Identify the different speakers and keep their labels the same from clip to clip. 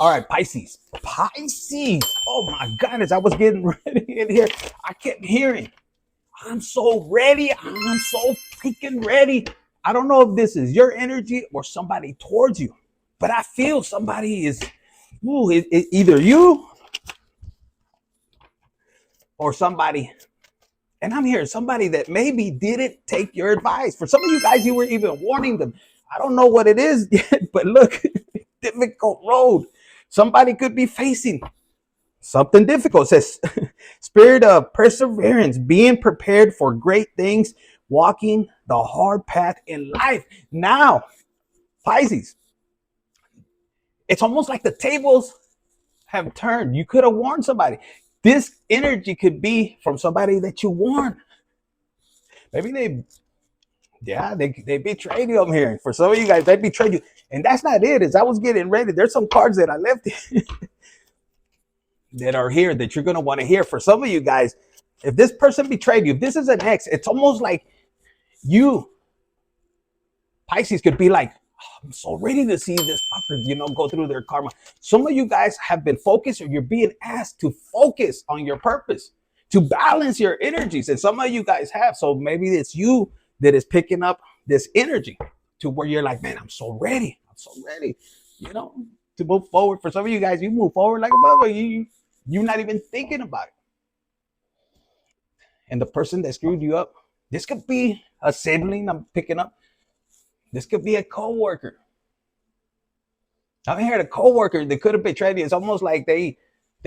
Speaker 1: All right, Pisces. Pisces. Oh my goodness, I was getting ready in here. I kept hearing, I'm so ready. I'm so freaking ready. I don't know if this is your energy or somebody towards you, but I feel somebody is, either you or somebody. And I'm hearing somebody that maybe didn't take your advice. For some of you guys, you were even warning them. I don't know what it is yet, but look, difficult road. Somebody could be facing something difficult. It says spirit of perseverance, being prepared for great things, walking the hard path in life. Now, Pisces, it's almost like the tables have turned. You could have warned somebody. This energy could be from somebody that you warned. Maybe they betrayed you. I'm hearing for some of you guys, they betrayed you. And that's not it. As I was getting ready, there's some cards that I left that are here that you're going to want to hear. For some of you guys, if this person betrayed you, if this is an ex, it's almost like you, Pisces, could be like, oh, I'm so ready to see this fucker, go through their karma. Some of you guys have been focused, or you're being asked to focus on your purpose, to balance your energies. And some of you guys have. So maybe it's you that is picking up this energy to where you're like, man, I'm so ready. I'm so ready, to move forward. For some of you guys, you move forward like a mother. You're not even thinking about it. And the person that screwed you up, this could be a sibling I'm picking up. This could be a co-worker. I'm hearing a co-worker that could have betrayed you. It's almost like they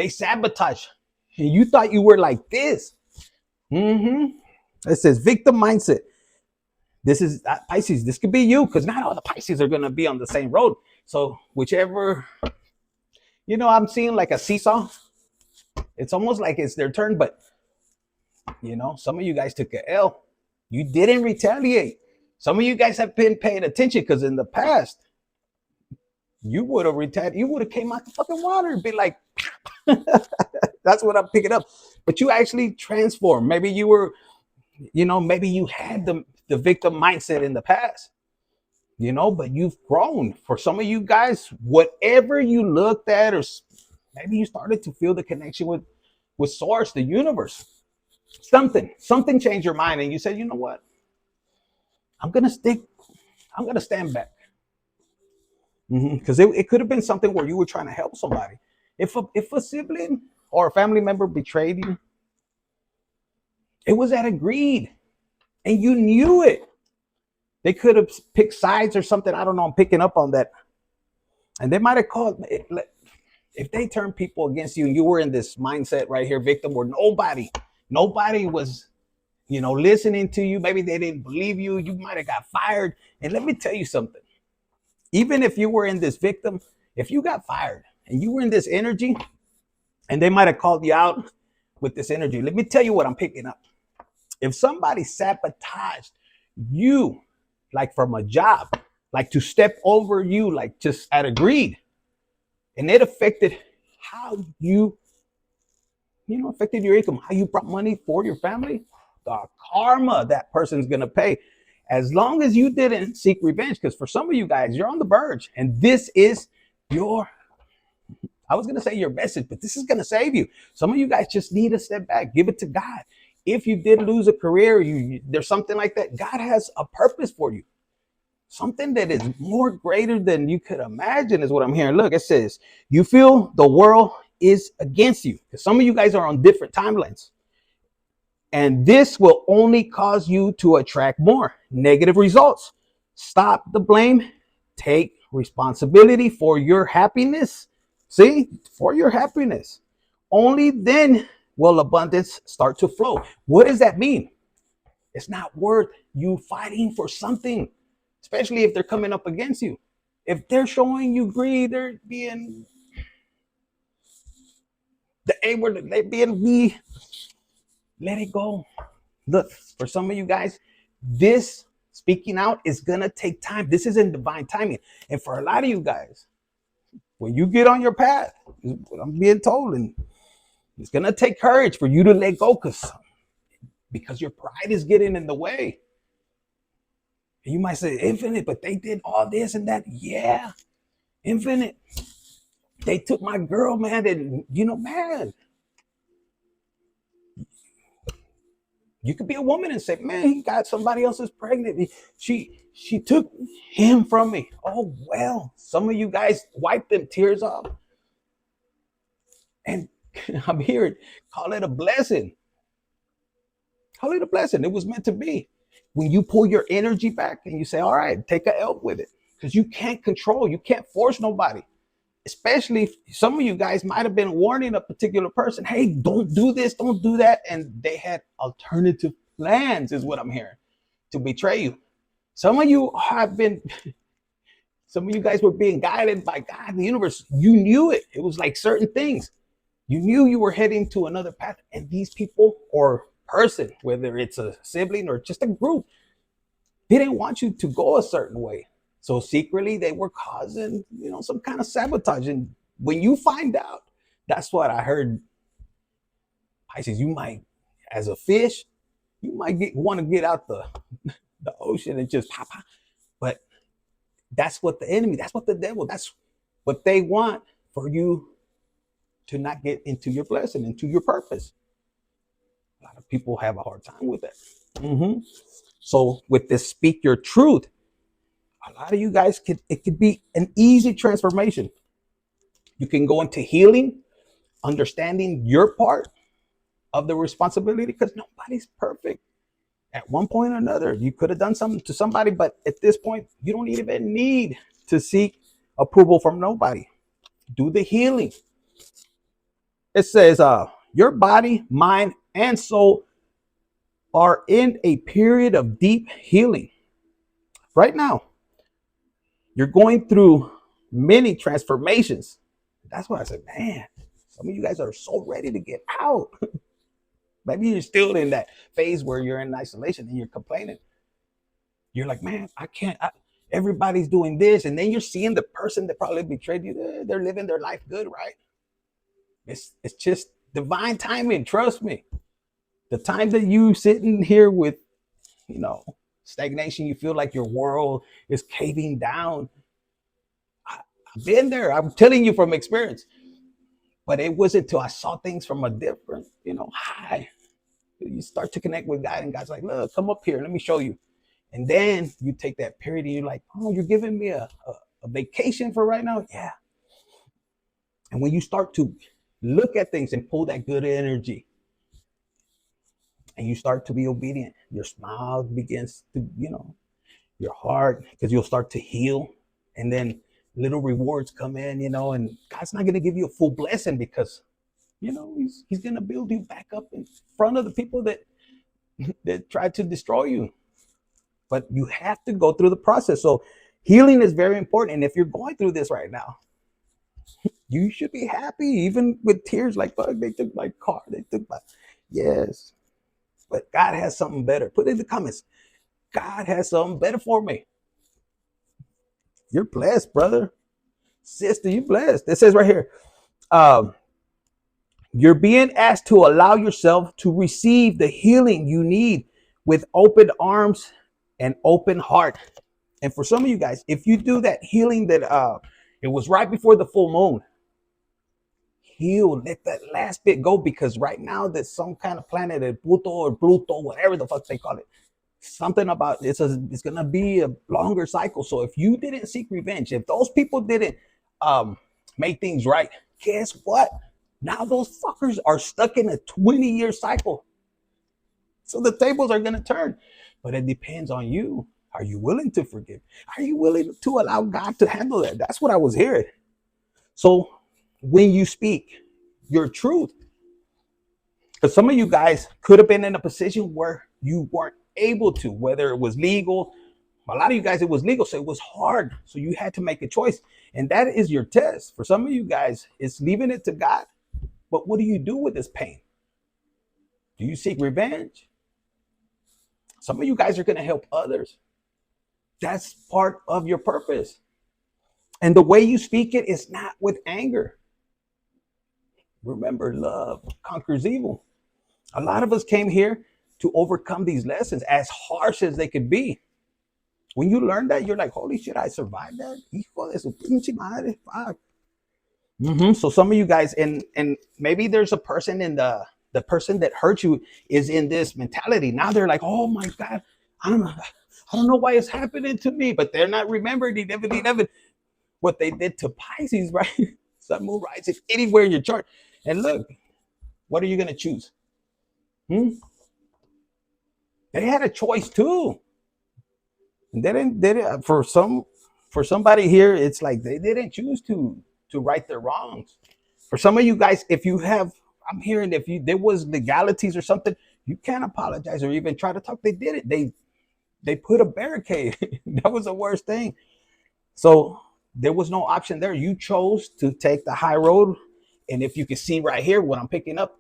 Speaker 1: sabotage. And you thought you were like this. It says victim mindset. This is Pisces. This could be you, because not all the Pisces are going to be on the same road. So whichever, I'm seeing like a seesaw. It's almost like it's their turn, but some of you guys took a L. You didn't retaliate. Some of you guys have been paying attention, because in the past, you would have retaliated. You would have came out the fucking water and be like, that's what I'm picking up. But you actually transformed. Maybe you were, maybe you had the victim mindset in the past, but you've grown. For some of you guys, whatever you looked at, or maybe you started to feel the connection with source, the universe. Something changed your mind, and you said, you know what? I'm going to stand back. Because it could have been something where you were trying to help somebody. If a sibling or a family member betrayed you, it was out of greed, and you knew it. They could have picked sides or something. I don't know. I'm picking up on that. And they might have called, if they turned people against you and you were in this mindset right here, victim, where nobody was, listening to you. Maybe they didn't believe you. You might have got fired. And let me tell you something. Even if you were in this victim, if you got fired and you were in this energy, and they might have called you out with this energy, let me tell you what I'm picking up. If somebody sabotaged you, like from a job, like to step over you, like just out of greed, and it affected how you, affected your income, how you brought money for your family, the karma that person's going to pay. As long as you didn't seek revenge, because for some of you guys, you're on the verge, and this is I was going to say your message, but this is going to save you. Some of you guys just need to step back, give it to God. If you did lose a career, there's something like that. God has a purpose for you. Something that is more greater than you could imagine is what I'm hearing. Look, it says, you feel the world is against you. Because some of you guys are on different timelines. And this will only cause you to attract more negative results. Stop the blame. Take responsibility for your happiness. See, for your happiness. Only then will abundance start to flow. What does that mean? It's not worth you fighting for something, especially if they're coming up against you. If they're showing you greed, they're being the A word, they're being me. Let it go. Look, for some of you guys, this speaking out is going to take time. This is in divine timing. And for a lot of you guys, when you get on your path, what I'm being told, and it's going to take courage for you to let go, because your pride is getting in the way. And you might say, Infinite, but they did all this and that. Yeah, Infinite. They took my girl, man, and man, you could be a woman and say, man, he got somebody else's pregnant. She took him from me. Oh, well, some of you guys wipe them tears off. And I'm here, call it a blessing. Call it a blessing. It was meant to be. When you pull your energy back and you say, all right, take a L with it. Because you can't control, you can't force nobody. Especially if some of you guys might have been warning a particular person, hey, don't do this, don't do that. And they had alternative plans, is what I'm hearing, to betray you. Some of you guys were being guided by God, the universe. You knew it. It was like certain things. You knew you were heading to another path. And these people or person, whether it's a sibling or just a group, didn't want you to go a certain way. So secretly they were causing, some kind of sabotage. And when you find out, that's what I heard. Pisces, you might, as a fish, you might want to get out the ocean and just pop. But that's what the enemy, that's what the devil, that's what they want, for you to not get into your blessing, into your purpose. A lot of people have a hard time with that. So with this speak your truth, a lot of you guys it could be an easy transformation. You can go into healing, understanding your part of the responsibility, because nobody's perfect. At one point or another, you could have done something to somebody, but at this point, you don't even need to seek approval from nobody. Do the healing. It says, your body, mind, and soul are in a period of deep healing. Right now, you're going through many transformations. That's why I said, man, some of you guys are so ready to get out. Maybe you're still in that phase where you're in isolation and you're complaining. You're like, man, I can't. Everybody's doing this. And then you're seeing the person that probably betrayed you. They're living their life good, right? It's just divine timing. Trust me. The time that you sitting here with, stagnation, you feel like your world is caving down. I've been there. I'm telling you from experience. But it wasn't until I saw things from a different, high. You start to connect with God, and God's like, look, come up here. Let me show you. And then you take that period and you're like, oh, you're giving me a vacation for right now? Yeah. And when you start to look at things and pull that good energy, and you start to be obedient, your smile begins to, your heart, because you'll start to heal. And then little rewards come in, and God's not going to give you a full blessing, because, he's going to build you back up in front of the people that tried to destroy you. But you have to go through the process. So healing is very important. And if you're going through this right now, you should be happy, even with tears like, fuck, they took my car. Yes. But God has something better. Put it in the comments. God has something better for me. You're blessed, brother. Sister, you're blessed. It says right here, you're being asked to allow yourself to receive the healing you need with open arms and open heart. And for some of you guys, if you do that healing that it was right before the full moon, heal, let that last bit go, because right now there's some kind of planet, Pluto or Pluto, whatever the fuck they call it. Something about it's going to be a longer cycle. So if you didn't seek revenge, if those people didn't make things right, guess what? Now those fuckers are stuck in a 20-year cycle. So the tables are going to turn. But it depends on you. Are you willing to forgive? Are you willing to allow God to handle that? That's what I was hearing. So when you speak your truth, because some of you guys could have been in a position where you weren't able to, whether it was legal. A lot of you guys, it was legal, so it was hard. So you had to make a choice. And that is your test. For some of you guys, it's leaving it to God. But what do you do with this pain? Do you seek revenge? Some of you guys are going to help others. That's part of your purpose. And the way you speak it is not with anger. Remember, love conquers evil. A lot of us came here to overcome these lessons, as harsh as they could be. When you learn that, you're like, holy shit, I survived that. Hijo de su pinche madre. Fuck. So some of you guys, and maybe there's a person in the person that hurt you is in this mentality. Now they're like, oh my God, I don't know why it's happening to me, but they're not remembering what they did to Pisces, right? Sun, moon, rising, anywhere in your chart. And look, what are you gonna choose? They had a choice too. And they didn't for somebody here, it's like they didn't choose to right their wrongs. For some of you guys, if you have, I'm hearing if you there was legalities or something, you can't apologize or even try to talk. They did it. They put a barricade. That was the worst thing. So there was no option there. You chose to take the high road. And if you can see right here what I'm picking up,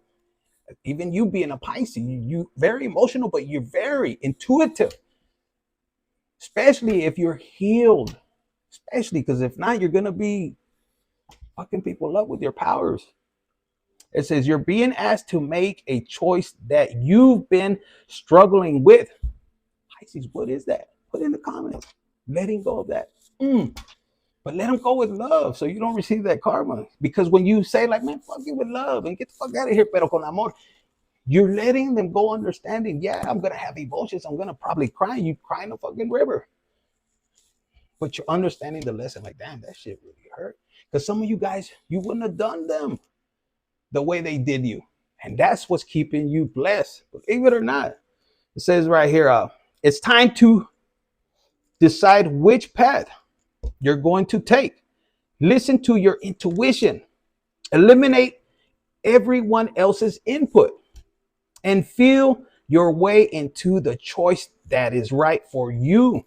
Speaker 1: even you being a Pisces, you very emotional, but you're very intuitive, especially if you're healed. Especially because if not, you're gonna be fucking people up with your powers. It says you're being asked to make a choice that you've been struggling with. Pisces, what is that? Put in the comments. Letting go of that. But let them go with love so you don't receive that karma. Because when you say, like, man, fuck you with love and get the fuck out of here, pero con amor, you're letting them go understanding. Yeah, I'm going to have emotions. I'm going to probably cry. You cry in a fucking river. But you're understanding the lesson. Like, damn, that shit really hurt. Because some of you guys, you wouldn't have done them the way they did you. And that's what's keeping you blessed. Believe it or not. It says right here, it's time to decide which path you're going to take. Listen to your intuition. Eliminate everyone else's input and feel your way into the choice that is right for you.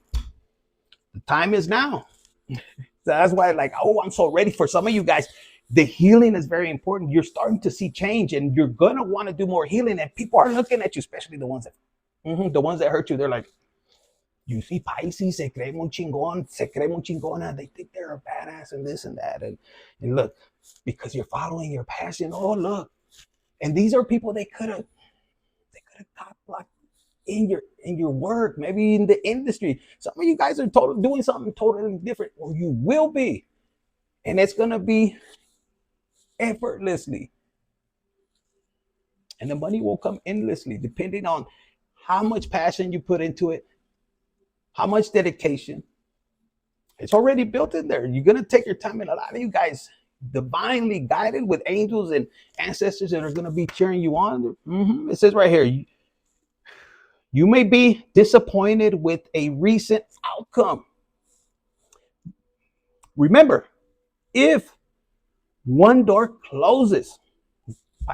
Speaker 1: The time is now. So that's why, like, oh, I'm so ready. For some of you guys, the healing is very important. You're starting to see change and you're going to want to do more healing. And people are looking at you, especially the ones that hurt you. They're like, you see Pisces, se cree muy chingón, se cree muy chingona. They think they're a badass and this and that. And look, because you're following your passion. Oh, look. And these are people they could have got blocked in your work, maybe in the industry. Some of you guys are doing something totally different, or you will be. And it's gonna be effortlessly. And the money will come endlessly, depending on how much passion you put into it, how much dedication. It's already built in there. You're going to take your time. And a lot of you guys, divinely guided with angels and ancestors that are going to be cheering you on. It says right here, you may be disappointed with a recent outcome. Remember, if one door closes,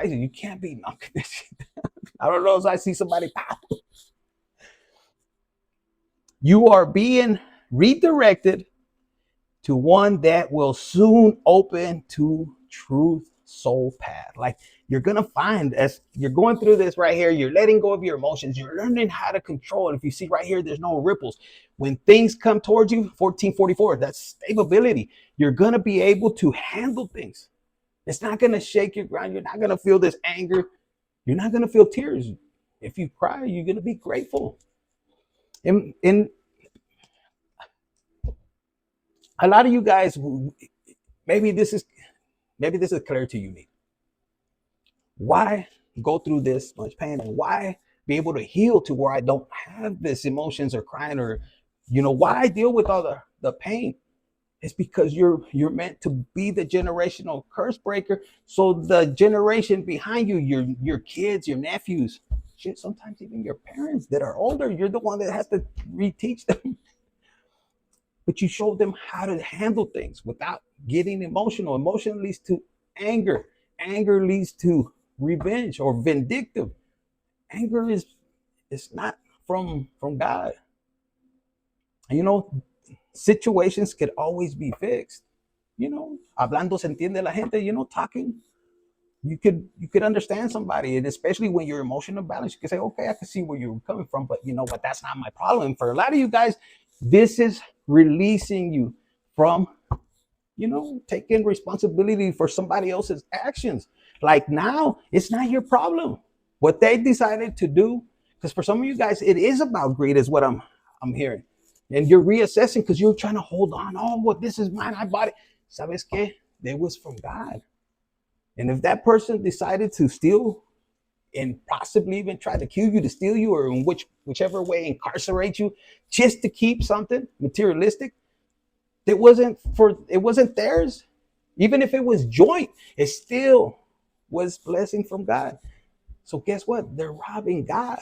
Speaker 1: you can't be knocking this shit down. I don't know if I see somebody pop. You are being redirected to one that will soon open to truth soul path. Like, you're gonna find, as you're going through this right here, you're letting go of your emotions, you're learning how to control it. If you see right here, there's no ripples. When things come towards you, 1444, that's stability. You're gonna be able to handle things. It's not gonna shake your ground. You're not gonna feel this anger. You're not gonna feel tears. If you cry, you're gonna be grateful. And a lot of you guys, maybe this is clear to you. Why go through this much pain, and why be able to heal to where I don't have this emotions or crying, or why deal with all the pain? It's because you're meant to be the generational curse breaker. So the generation behind you, your kids, your nephews, shit, sometimes even your parents that are older, you're the one that has to reteach them. But you show them how to handle things without getting emotional. Emotion leads to anger. Anger leads to revenge or vindictive. Anger is not from God. And situations could always be fixed. Hablando se entiende la gente, talking. You could understand somebody, and especially when you're emotional balance, you can say, okay, I can see where you're coming from, but you know what, that's not my problem. For a lot of you guys, this is releasing you from, taking responsibility for somebody else's actions. Like, now, it's not your problem what they decided to do. Because for some of you guys, it is about greed, is what I'm hearing. And you're reassessing because you're trying to hold on. Oh, well, this is mine. I bought it. ¿Sabes qué? it was from God. And if that person decided to steal and possibly even try to kill you, to steal you, or in whichever way incarcerate you, just to keep something materialistic, it wasn't theirs. Even if it was joint, it still was blessing from God. So guess what? They're robbing God.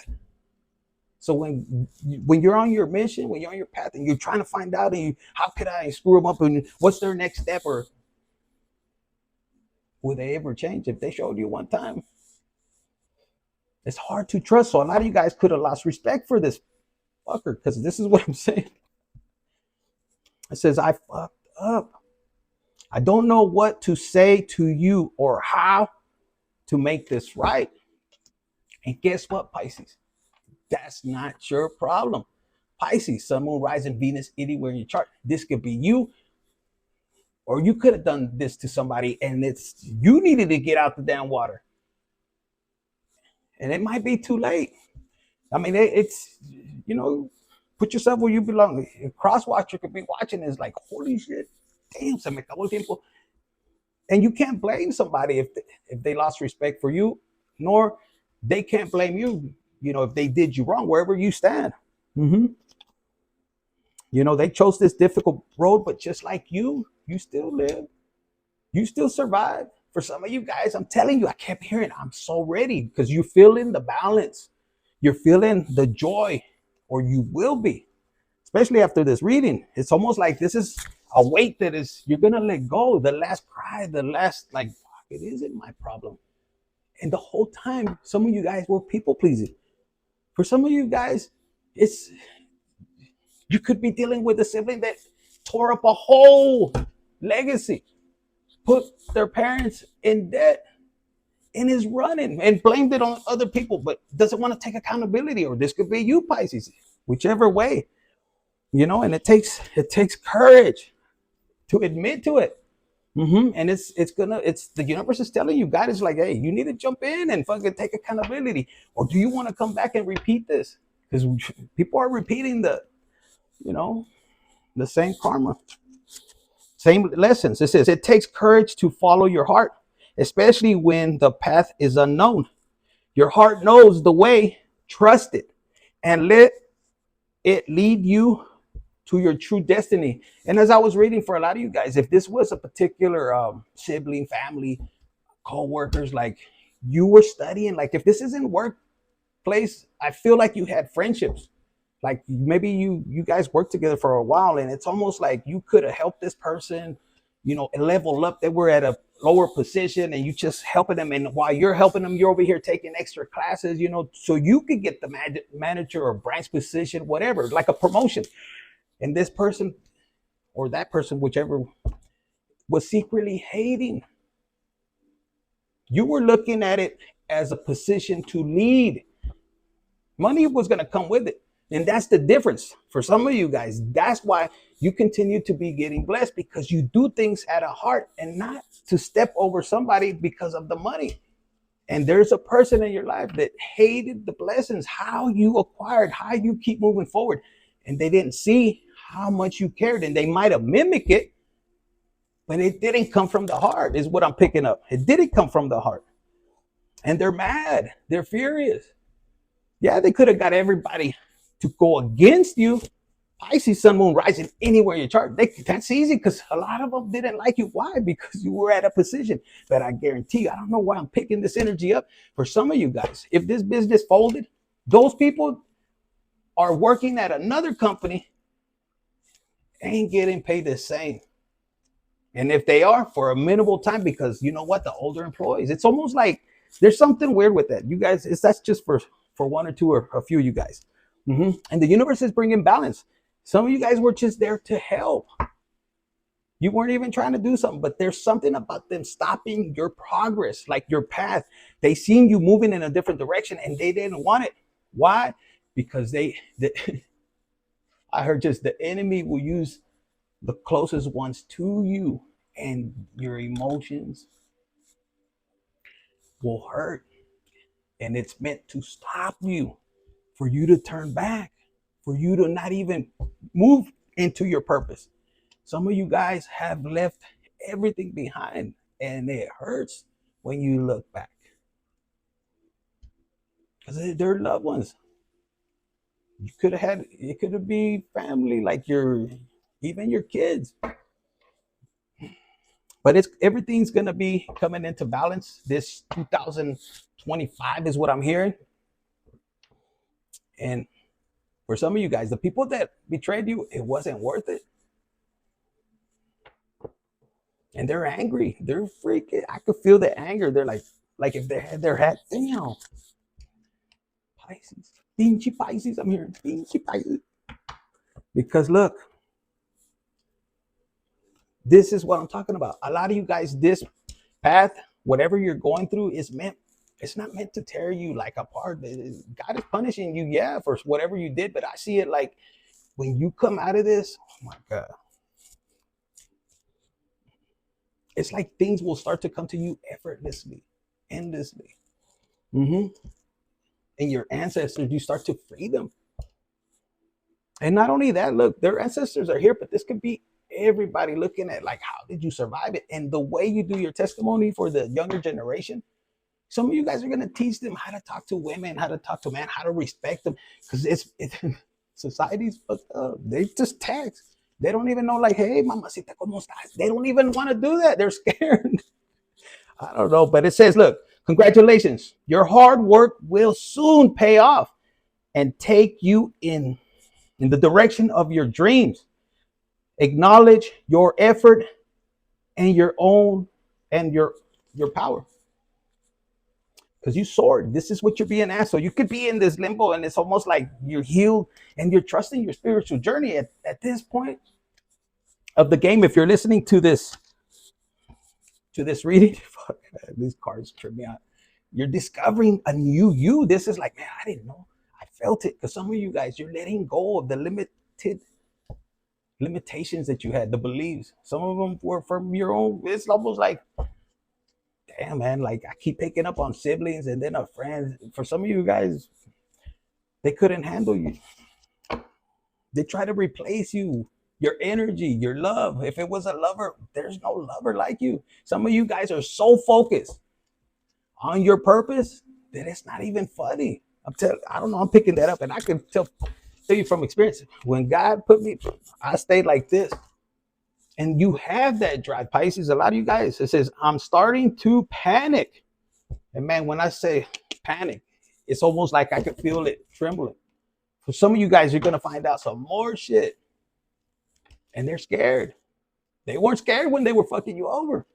Speaker 1: So when you're on your mission, when you're on your path, and you're trying to find out, and how could I screw them up, and what's their next step, or will they ever change if they showed you one time? It's hard to trust. So a lot of you guys could have lost respect for this fucker, because this is what I'm saying. It says, I fucked up. I don't know what to say to you or how to make this right. And guess what, Pisces? That's not your problem. Pisces, Sun, Moon, Rising, Venus, anywhere in your chart. This could be you, or you could have done this to somebody, and you needed to get out the damn water. And it might be too late. I mean, it's, put yourself where you belong. A cross watcher could be watching this like, holy shit, damn, se me acabó el tiempo. And you can't blame somebody if they lost respect for you, nor they can't blame you, if they did you wrong, wherever you stand. They chose this difficult road, but just like you still live. You still survive. For some of you guys, I'm telling you, I kept hearing, I'm so ready, because you're feeling the balance. You're feeling the joy, or you will be, especially after this reading. It's almost like this is a weight that you're going to let go. The last cry, the last, like, it isn't my problem. And the whole time, some of you guys were people pleasing. For some of you guys, you could be dealing with a sibling that tore up a whole legacy, put their parents in debt, and is running and blamed it on other people, but doesn't want to take accountability. Or this could be you, Pisces, whichever way, and it takes courage to admit to it. And the universe is telling you, God is like, hey, you need to jump in and fucking take accountability. Or do you want to come back and repeat this? Because people are repeating the same karma, same lessons. It says it takes courage to follow your heart, especially when the path is unknown. Your heart knows the way. Trust it and let it lead you to your true destiny. And as I was reading, for a lot of you guys, if this was a particular sibling, family, co-workers, like you were studying, like if this isn't workplace, I feel like you had friendships. Like maybe you guys worked together for a while, and it's almost like you could have helped this person, level up. They were at a lower position, and you just helping them. And while you're helping them, you're over here taking extra classes, so you could get the manager or branch position, whatever, like a promotion. And this person or that person, whichever, was secretly hating. You were looking at it as a position to lead. Money was going to come with it. And that's the difference for some of you guys. That's why you continue to be getting blessed, because you do things at a heart and not to step over somebody because of the money. And there's a person in your life that hated the blessings, how you acquired, how you keep moving forward. And they didn't see how much you cared, and they might have mimicked it, but it didn't come from the heart, is what I'm picking up. It didn't come from the heart. And they're mad. They're furious. Yeah, they could have got everybody to go against you. Pisces, Sun, Moon, Rising, anywhere in your chart. That's easy, because a lot of them didn't like you. Why? Because you were at a position. But I guarantee you, I don't know why I'm picking this energy up. For some of you guys, if this business folded, those people are working at another company, ain't getting paid the same. And if they are, for a minimal time, because you know what, the older employees, it's almost like there's something weird with that. You guys, that's just for one or two or a few of you guys. And the universe is bringing balance. Some of you guys were just there to help. You weren't even trying to do something, but there's something about them stopping your progress, like your path. They seen you moving in a different direction, and they didn't want it. Why? Because I heard just the enemy will use the closest ones to you, and your emotions will hurt. And it's meant to stop you, for you to turn back, for you to not even move into your purpose. Some of you guys have left everything behind, and it hurts when you look back because they're loved ones. You could have had, it could have been family, like even your kids. But it's everything's gonna be coming into balance. This 2025 is what I'm hearing. And for some of you guys, the people that betrayed you, it wasn't worth it. And they're angry. They're freaking. I could feel the anger. They're like if they had their hat, damn. Pisces. Pinche Pisces, I'm hearing. Pinche Pisces. Because look, this is what I'm talking about. A lot of you guys, this path, whatever you're going through, is meant, it's not meant to tear you like apart. God is punishing you, yeah, for whatever you did, but I see it like when you come out of this, oh my God. It's like things will start to come to you effortlessly, endlessly. And your ancestors, you start to free them. And not only that, look, their ancestors are here, but this could be everybody looking at like, how did you survive it? And the way you do your testimony for the younger generation, some of you guys are going to teach them how to talk to women, how to talk to men, how to respect them. Because society's fucked up. They just text. They don't even know, like, hey, mamacita, ¿cómo estás? They don't even want to do that. They're scared. I don't know. But it says, look, congratulations. Your hard work will soon pay off and take you in the direction of your dreams. Acknowledge your effort and your own and your power. Because you soared. This is what you're being asked. So you could be in this limbo and it's almost like you're healed and you're trusting your spiritual journey at this point of the game. If you're listening to this reading, fuck, these cards trip me out. You're discovering a new you. This is like, man, I didn't know. I felt it. Because some of you guys, you're letting go of the limitations that you had, the beliefs. Some of them were from your own. It's almost like, damn, man, like I keep picking up on siblings and then a friend. For some of you guys, they couldn't handle you. They try to replace you, your energy, your love. If it was a lover, there's no lover like you. Some of you guys are so focused on your purpose that it's not even funny. I don't know, I'm picking that up, and I can tell you from experience. When God put me, I stayed like this. And you have that drive, Pisces. A lot of you guys, it says, I'm starting to panic. And man, when I say panic, it's almost like I could feel it trembling. For some of you guys, you're going to find out some more shit. And they're scared. They weren't scared when they were fucking you over.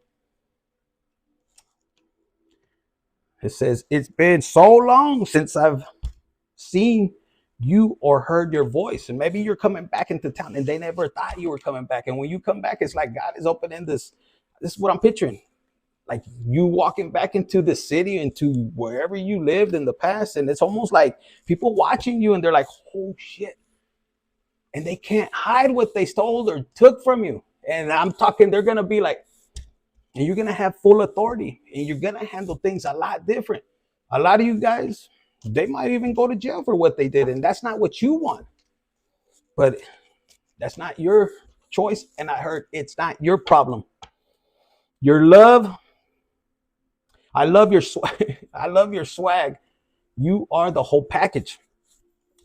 Speaker 1: It says, it's been so long since I've seen you or heard your voice. And maybe you're coming back into town and they never thought you were coming back. And when you come back, it's like God is opening this. This is what I'm picturing. Like you walking back into the city, into wherever you lived in the past. And it's almost like people watching you and they're like, oh shit. And they can't hide what they stole or took from you. And I'm talking, they're going to be like, and you're going to have full authority and you're going to handle things a lot different. A lot of you guys, they might even go to jail for what they did. And that's not what you want. But that's not your choice. And I heard it's not your problem. Your love. I love your swag. I love your swag. You are the whole package.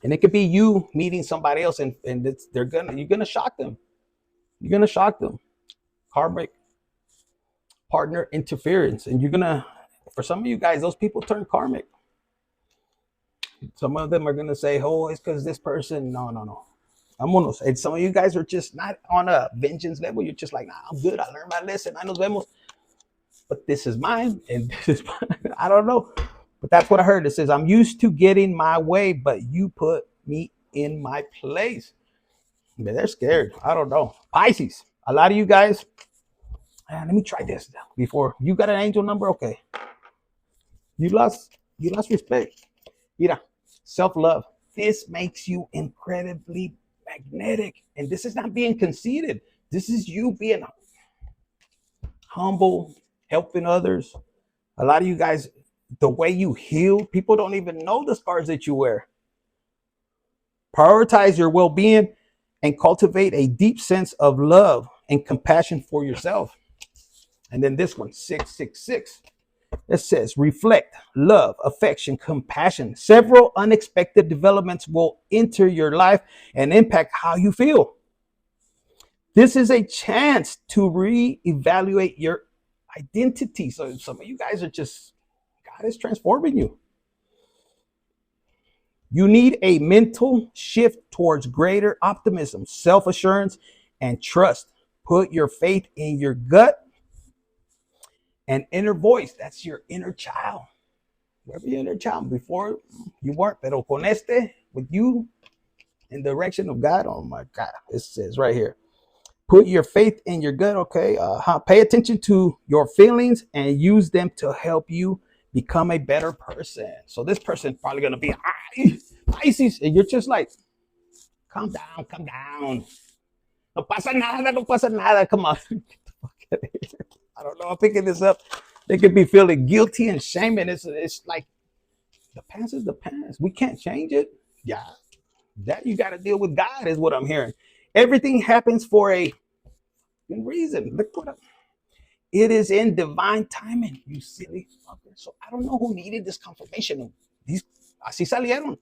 Speaker 1: And it could be you meeting somebody else and you're gonna shock them. You're gonna shock them. Karmic partner interference. And you're gonna, for some of you guys, those people turn karmic. Some of them are gonna say, oh, it's because this person. No. I'm gonna say some of you guys are just not on a vengeance level. You're just like, nah, I'm good. I learned my lesson. I know vemos. But this is mine, and this is mine. I don't know. But that's what I heard. It says, I'm used to getting my way, but you put me in my place. Man, they're scared. I don't know. Pisces. A lot of you guys, let me try this before. You got an angel number? Okay. You lost respect. Mira, self-love. This makes you incredibly magnetic. And this is not being conceited. This is you being humble, helping others. A lot of you guys, the way you heal, people don't even know the scars that you wear. Prioritize your well-being and cultivate a deep sense of love and compassion for yourself. And then this one, 666. It says reflect, love, affection, compassion. Several unexpected developments will enter your life and impact how you feel. This is a chance to reevaluate your identity. So some of you guys are just, God is transforming you. You need a mental shift towards greater optimism, self-assurance, and trust. Put your faith in your gut and inner voice. That's your inner child. Wherever your inner child, before you weren't, pero con este, with you in the direction of God. Oh my God. It says right here, put your faith in your gut. Okay. Pay attention to your feelings and use them to help you become a better person. So this person's probably going to be Pisces, and you're just like, calm down, calm down. No pasa nada, no pasa nada. Come on. I don't know. I'm picking this up. They could be feeling guilty and shame, and it's like the past is the past. We can't change it. Yeah, that you got to deal with God is what I'm hearing. Everything happens for a reason. Look what it is in divine timing. You silly fucker. So I don't know who needed this confirmation. These así salieron.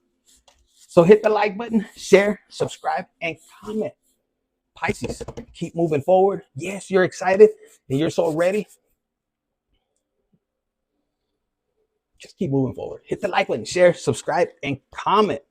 Speaker 1: So hit the like button, share, subscribe, and comment. Pisces, keep moving forward. Yes, you're excited and you're so ready. Just keep moving forward. Hit the like button, share, subscribe, and comment.